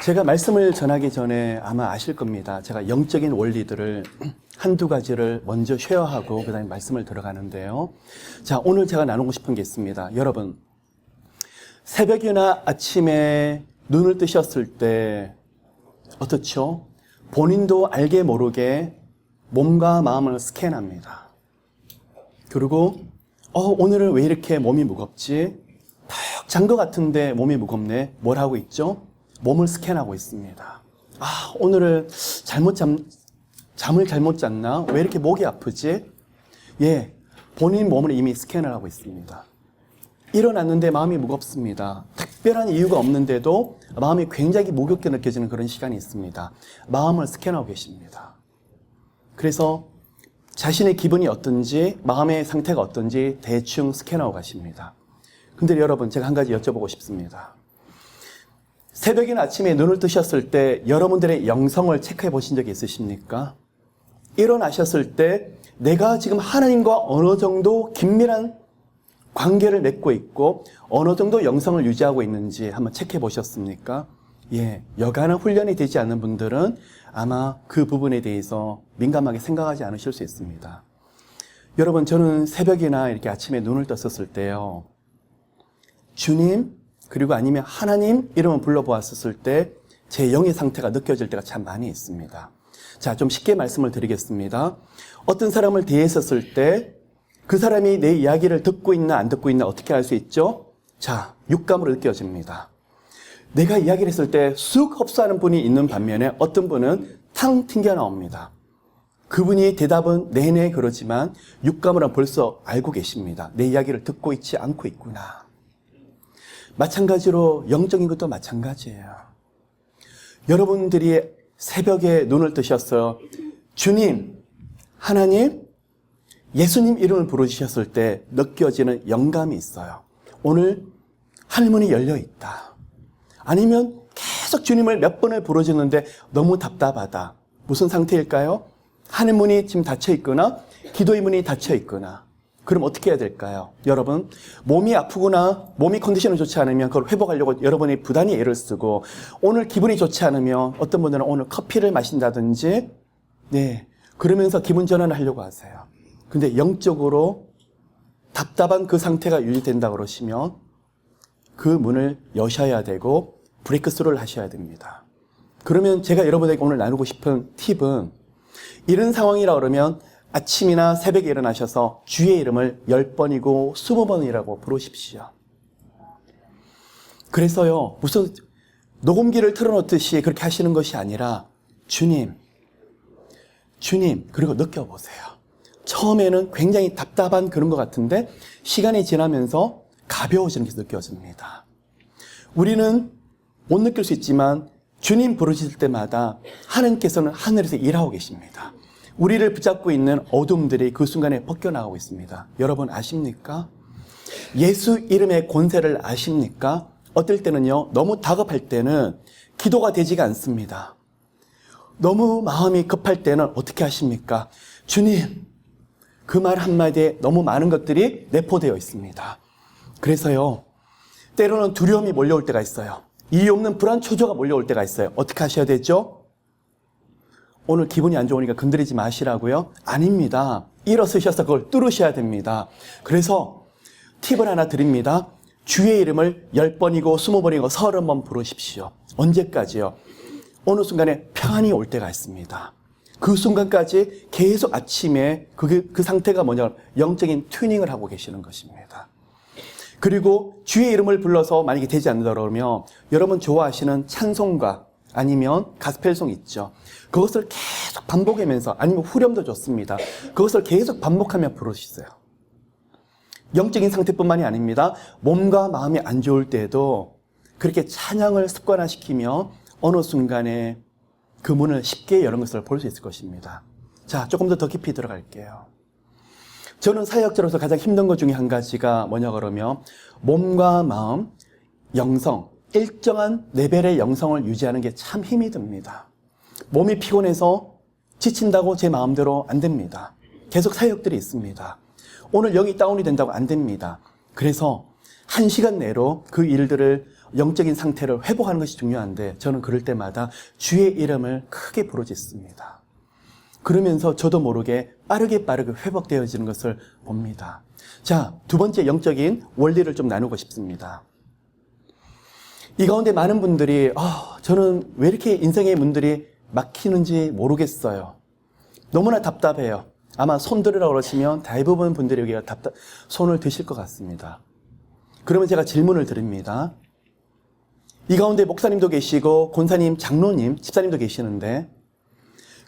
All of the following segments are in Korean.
제가 말씀을 전하기 전에 아마 아실 겁니다. 제가 영적인 원리들을 한두 가지를 먼저 쉐어하고 그 다음에 말씀을 들어가는데요. 자, 오늘 제가 나누고 싶은 게 있습니다. 여러분, 새벽이나 아침에 눈을 뜨셨을 때 어떻죠? 본인도 알게 모르게 몸과 마음을 스캔합니다. 그리고 오늘은 왜 이렇게 몸이 무겁지? 탁 잔 것 같은데 몸이 무겁네. 뭘 하고 있죠? 몸을 스캔하고 있습니다. 오늘은 잠을 잘못 잤나? 왜 이렇게 목이 아프지? 예, 본인 몸을 이미 스캔을 하고 있습니다. 일어났는데 마음이 무겁습니다. 특별한 이유가 없는데도 마음이 굉장히 무겁게 느껴지는 그런 시간이 있습니다. 마음을 스캔하고 계십니다. 그래서 자신의 기분이 어떤지, 마음의 상태가 어떤지 대충 스캔하고 가십니다. 근데 여러분, 제가 한 가지 여쭤보고 싶습니다. 새벽이나 아침에 눈을 뜨셨을 때 여러분들의 영성을 체크해 보신 적이 있으십니까? 일어나셨을 때 내가 지금 하나님과 어느 정도 긴밀한 관계를 맺고 있고 어느 정도 영성을 유지하고 있는지 한번 체크해 보셨습니까? 예, 여간한 훈련이 되지 않는 분들은 아마 그 부분에 대해서 민감하게 생각하지 않으실 수 있습니다. 여러분, 저는 새벽이나 이렇게 아침에 눈을 떴었을 때요, 주님 그리고 아니면 하나님 이름을 불러보았을 때 제 영의 상태가 느껴질 때가 참 많이 있습니다. 자, 좀 쉽게 말씀을 드리겠습니다. 어떤 사람을 대했었을 때 그 사람이 내 이야기를 듣고 있나 안 듣고 있나 어떻게 알 수 있죠? 자, 육감으로 느껴집니다. 내가 이야기를 했을 때 쑥 흡수하는 분이 있는 반면에 어떤 분은 탕 튕겨 나옵니다. 그분이 대답은 네네 그러지만 육감으로 벌써 알고 계십니다. 내 이야기를 듣고 있지 않고 있구나. 마찬가지로 영적인 것도 마찬가지예요. 여러분들이 새벽에 눈을 뜨셔서 주님, 하나님, 예수님 이름을 부르셨을 때 느껴지는 영감이 있어요. 오늘 하늘문이 열려 있다. 아니면 계속 주님을 몇 번을 부르짖는데 너무 답답하다. 무슨 상태일까요? 하늘문이 지금 닫혀 있거나 기도의 문이 닫혀 있거나. 그럼 어떻게 해야 될까요? 여러분, 몸이 아프거나 몸이 컨디션이 좋지 않으면 그걸 회복하려고 여러분이 부단히 애를 쓰고, 오늘 기분이 좋지 않으면 어떤 분들은 오늘 커피를 마신다든지, 네, 그러면서 기분 전환을 하려고 하세요. 근데 영적으로 답답한 그 상태가 유지된다 그러시면 그 문을 여셔야 되고 브레이크 스루를 하셔야 됩니다. 그러면 제가 여러분에게 오늘 나누고 싶은 팁은, 이런 상황이라 그러면 아침이나 새벽에 일어나셔서 주의 이름을 10번이고 20번이라고 부르십시오. 그래서요, 무슨 녹음기를 틀어놓듯이 그렇게 하시는 것이 아니라 주님, 그리고 느껴보세요. 처음에는 굉장히 답답한 그런 것 같은데 시간이 지나면서 가벼워지는 게 느껴집니다. 우리는 못 느낄 수 있지만 주님 부르실 때마다 하나님께서는 하늘에서 일하고 계십니다. 우리를 붙잡고 있는 어둠들이 그 순간에 벗겨나가고 있습니다. 여러분 아십니까? 예수 이름의 권세를 아십니까? 어떨 때는요, 너무 다급할 때는 기도가 되지가 않습니다. 너무 마음이 급할 때는 어떻게 하십니까? 주님, 그 말 한마디에 너무 많은 것들이 내포되어 있습니다. 그래서요, 때로는 두려움이 몰려올 때가 있어요. 이유 없는 불안 초조가 몰려올 때가 있어요. 어떻게 하셔야 되죠? 오늘 기분이 안 좋으니까 건드리지 마시라고요? 아닙니다. 일어서셔서 그걸 뚫으셔야 됩니다. 그래서 팁을 하나 드립니다. 주의 이름을 10번이고 20번이고 30번 부르십시오. 언제까지요? 어느 순간에 평안이 올 때가 있습니다. 그 순간까지 계속 아침에 그 상태가 뭐냐, 영적인 튜닝을 하고 계시는 것입니다. 그리고 주의 이름을 불러서 만약에 되지 않는다 그러면 여러분 좋아하시는 찬송가 아니면 가스펠송 있죠. 그것을 계속 반복하면서, 아니면 후렴도 좋습니다. 그것을 계속 반복하며 부르시세요. 영적인 상태뿐만이 아닙니다. 몸과 마음이 안 좋을 때도 그렇게 찬양을 습관화시키며 어느 순간에 그 문을 쉽게 여는 것을 볼 수 있을 것입니다. 자, 조금 더 깊이 들어갈게요. 저는 사역자로서 가장 힘든 것 중에 한 가지가 뭐냐 그러면 몸과 마음, 영성, 일정한 레벨의 영성을 유지하는 게 참 힘이 듭니다. 몸이 피곤해서 지친다고 제 마음대로 안 됩니다. 계속 사역들이 있습니다. 오늘 영이 다운이 된다고 안 됩니다. 그래서 1시간 내로 그 일들을 영적인 상태를 회복하는 것이 중요한데 저는 그럴 때마다 주의 이름을 크게 부르짖습니다. 그러면서 저도 모르게 빠르게 회복되어지는 것을 봅니다. 자, 두 번째 영적인 원리를 좀 나누고 싶습니다. 이 가운데 많은 분들이 저는 왜 이렇게 인생의 문들이 막히는지 모르겠어요. 너무나 답답해요. 아마 손 들으라고 그러시면 대부분 분들이 여기가 손을 드실 것 같습니다. 그러면 제가 질문을 드립니다. 이 가운데 목사님도 계시고 권사님, 장로님, 집사님도 계시는데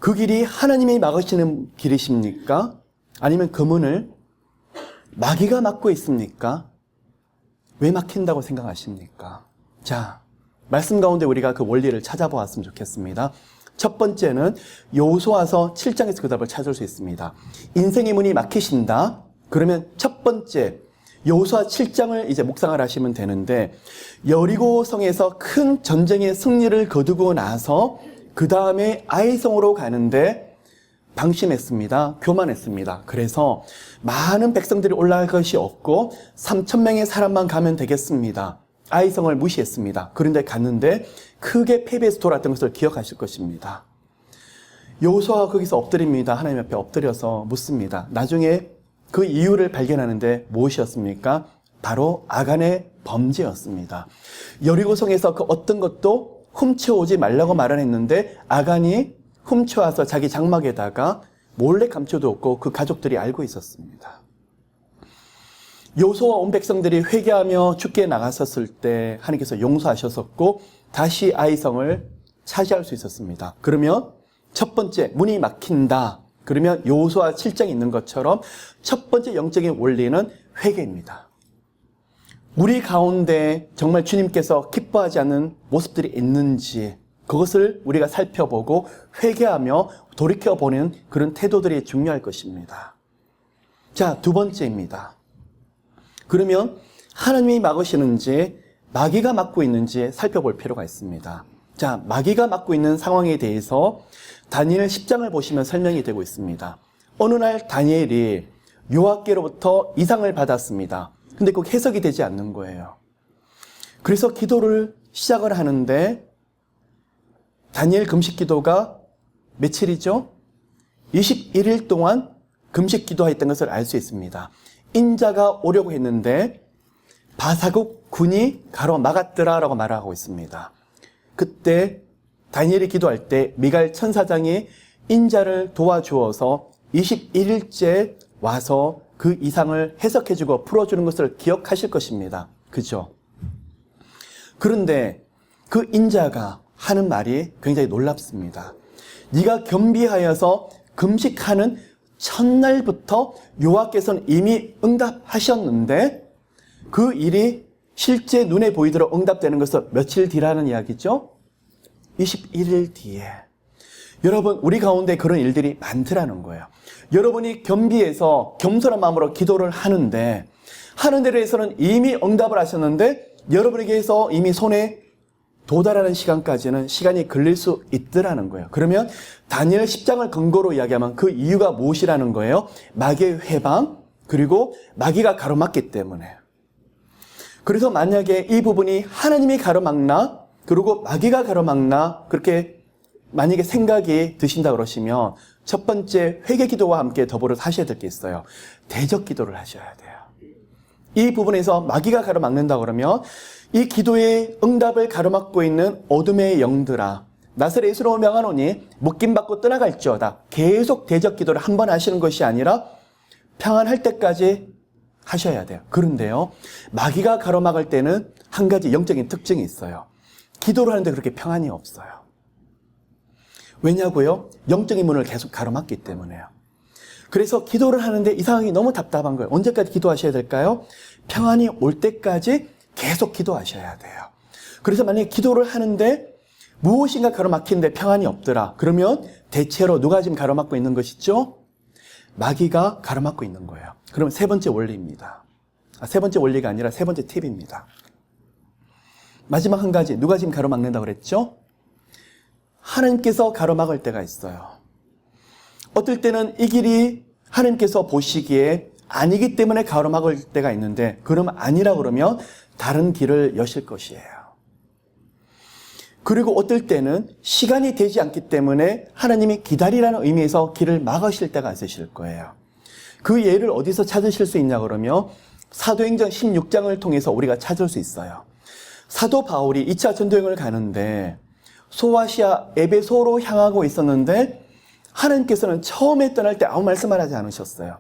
그 길이 하나님이 막으시는 길이십니까? 아니면 그 문을 마귀가 막고 있습니까? 왜 막힌다고 생각하십니까? 자, 말씀 가운데 우리가 그 원리를 찾아보았으면 좋겠습니다. 첫 번째는 여호수아서 7장에서 그 답을 찾을 수 있습니다. 인생의 문이 막히신다? 그러면 첫 번째 여호수아 7장을 이제 묵상을 하시면 되는데 여리고성에서 큰 전쟁의 승리를 거두고 나서 그 다음에 아이성으로 가는데 방심했습니다. 교만했습니다. 그래서 많은 백성들이 올라갈 것이 없고 3,000명의 사람만 가면 되겠습니다. 아이성을 무시했습니다. 그런데 갔는데 크게 패배해서 돌아왔던 것을 기억하실 것입니다. 여호수아가 거기서 엎드립니다. 하나님 앞에 엎드려서 묻습니다. 나중에 그 이유를 발견하는데 무엇이었습니까? 바로 아간의 범죄였습니다. 여리고성에서 그 어떤 것도 훔쳐오지 말라고 말했는데 아간이 훔쳐와서 자기 장막에다가 몰래 감춰두었고 그 가족들이 알고 있었습니다. 여호수아와 온 백성들이 회개하며 죽게 나갔었을 때 하나님께서 용서하셨었고 다시 아이성을 차지할 수 있었습니다. 그러면 첫 번째 문이 막힌다. 그러면 여호수아 7장에 있는 것처럼 첫 번째 영적인 원리는 회개입니다. 우리 가운데 정말 주님께서 기뻐하지 않는 모습들이 있는지 그것을 우리가 살펴보고 회개하며 돌이켜보는 그런 태도들이 중요할 것입니다. 자, 두 번째입니다. 그러면 하나님이 막으시는지 마귀가 막고 있는지 살펴볼 필요가 있습니다. 자, 마귀가 막고 있는 상황에 대해서 다니엘 10장을 보시면 설명이 되고 있습니다. 어느 날 다니엘이 여호와께로부터 이상을 받았습니다. 근데 그 해석이 되지 않는 거예요. 그래서 기도를 시작을 하는데 다니엘 금식 기도가 며칠이죠? 21일 동안 금식 기도했던 것을 알 수 있습니다. 인자가 오려고 했는데 바사국 군이 가로막았더라라고 말하고 있습니다. 그때 다니엘이 기도할 때 미가엘 천사장이 인자를 도와주어서 21일째 와서 그 이상을 해석해주고 풀어주는 것을 기억하실 것입니다. 그죠? 그런데 그 인자가 하는 말이 굉장히 놀랍습니다. 네가 겸비하여서 금식하는 첫날부터 여호와께서는 이미 응답하셨는데 그 일이 실제 눈에 보이도록 응답되는 것은 며칠 뒤라는 이야기죠? 21일 뒤에. 여러분, 우리 가운데 그런 일들이 많더라는 거예요. 여러분이 겸비해서 겸손한 마음으로 기도를 하는데 하는 대로 해서는 이미 응답을 하셨는데 여러분에게서 이미 손에 도달하는 시간까지는 시간이 걸릴 수 있더라는 거예요. 그러면 다니엘 10장을 근거로 이야기하면 그 이유가 무엇이라는 거예요? 마귀의 회방, 그리고 마귀가 가로막기 때문에. 그래서 만약에 이 부분이 하나님이 가로막나, 그리고 마귀가 가로막나, 그렇게 만약에 생각이 드신다 그러시면 첫 번째 회개 기도와 함께 더불어 하셔야 될 게 있어요. 대적 기도를 하셔야 돼요. 이 부분에서 마귀가 가로막는다 그러면 이 기도의 응답을 가로막고 있는 어둠의 영들아, 나사렛 예수로 명하노니 묶임받고 떠나갈지어다. 계속 대적 기도를 한 번 하시는 것이 아니라 평안할 때까지 하셔야 돼요. 그런데요, 마귀가 가로막을 때는 한 가지 영적인 특징이 있어요. 기도를 하는데 그렇게 평안이 없어요. 왜냐고요? 영적인 문을 계속 가로막기 때문에요. 그래서 기도를 하는데 이 상황이 너무 답답한 거예요. 언제까지 기도하셔야 될까요? 평안이 올 때까지 계속 기도하셔야 돼요. 그래서 만약에 기도를 하는데 무엇인가 가로막히는데 평안이 없더라. 그러면 대체로 누가 지금 가로막고 있는 것이죠? 마귀가 가로막고 있는 거예요. 그럼 세 번째 원리입니다. 세 번째 원리가 아니라 세 번째 팁입니다. 마지막 한 가지, 누가 지금 가로막는다고 그랬죠? 하나님께서 가로막을 때가 있어요. 어떨 때는 이 길이 하나님께서 보시기에 아니기 때문에 가로막을 때가 있는데, 그러면 아니라 그러면 다른 길을 여실 것이에요. 그리고 어떨 때는 시간이 되지 않기 때문에 하나님이 기다리라는 의미에서 길을 막으실 때가 있으실 거예요. 그 예를 어디서 찾으실 수 있냐 그러면 사도행전 16장을 통해서 우리가 찾을 수 있어요. 사도 바울이 2차 전도여행을 가는데 소아시아 에베소로 향하고 있었는데 하나님께서는 처음에 떠날 때 아무 말씀을 하지 않으셨어요.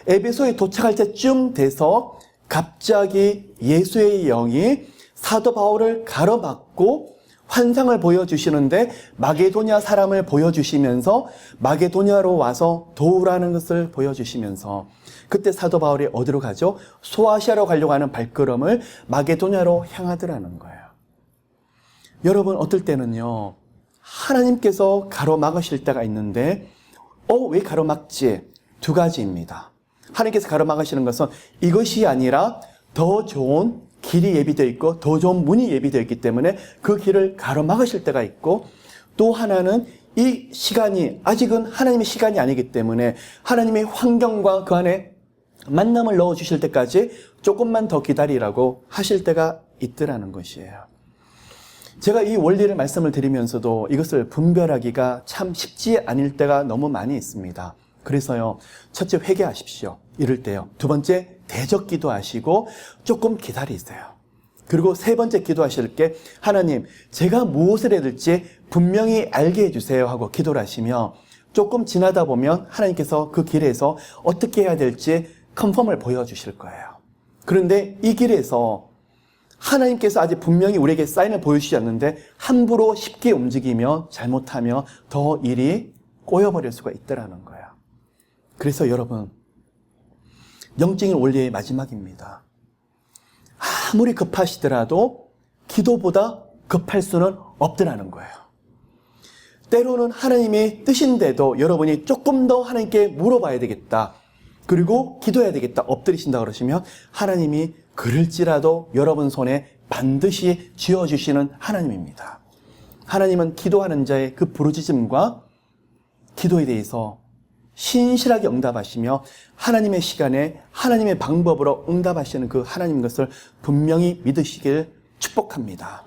에베소에 도착할 때쯤 돼서 갑자기 예수의 영이 사도 바울을 가로막고 환상을 보여주시는데 마게도냐 사람을 보여주시면서 마게도냐로 와서 도우라는 것을 보여주시면서 그때 사도 바울이 어디로 가죠? 소아시아로 가려고 하는 발걸음을 마게도냐로 향하더라는 거예요. 여러분 어떨 때는요, 하나님께서 가로막으실 때가 있는데 왜 가로막지? 두 가지입니다. 하나님께서 가로막으시는 것은 이것이 아니라 더 좋은 길이 예비되어 있고 더 좋은 문이 예비되어 있기 때문에 그 길을 가로막으실 때가 있고, 또 하나는 이 시간이 아직은 하나님의 시간이 아니기 때문에 하나님의 환경과 그 안에 만남을 넣어주실 때까지 조금만 더 기다리라고 하실 때가 있더라는 것이에요. 제가 이 원리를 말씀을 드리면서도 이것을 분별하기가 참 쉽지 않을 때가 너무 많이 있습니다. 그래서요, 첫째 회개하십시오. 이럴 때요. 두 번째 대적 기도하시고 조금 기다리세요. 그리고 세 번째 기도하실 게 하나님, 제가 무엇을 해야 될지 분명히 알게 해주세요 하고 기도를 하시며 조금 지나다 보면 하나님께서 그 길에서 어떻게 해야 될지 컨펌을 보여주실 거예요. 그런데 이 길에서 하나님께서 아직 분명히 우리에게 사인을 보여주시지 않는데 함부로 쉽게 움직이며 잘못하며 더 일이 꼬여버릴 수가 있다는 거예요. 그래서 여러분, 영적인 원리의 마지막입니다. 아무리 급하시더라도 기도보다 급할 수는 없더라는 거예요. 때로는 하나님의 뜻인데도 여러분이 조금 더 하나님께 물어봐야 되겠다, 그리고 기도해야 되겠다 엎드리신다 그러시면 하나님이 그럴지라도 여러분 손에 반드시 쥐어주시는 하나님입니다. 하나님은 기도하는 자의 그 부르짖음과 기도에 대해서 신실하게 응답하시며 하나님의 시간에 하나님의 방법으로 응답하시는 그 하나님 것을 분명히 믿으시길 축복합니다.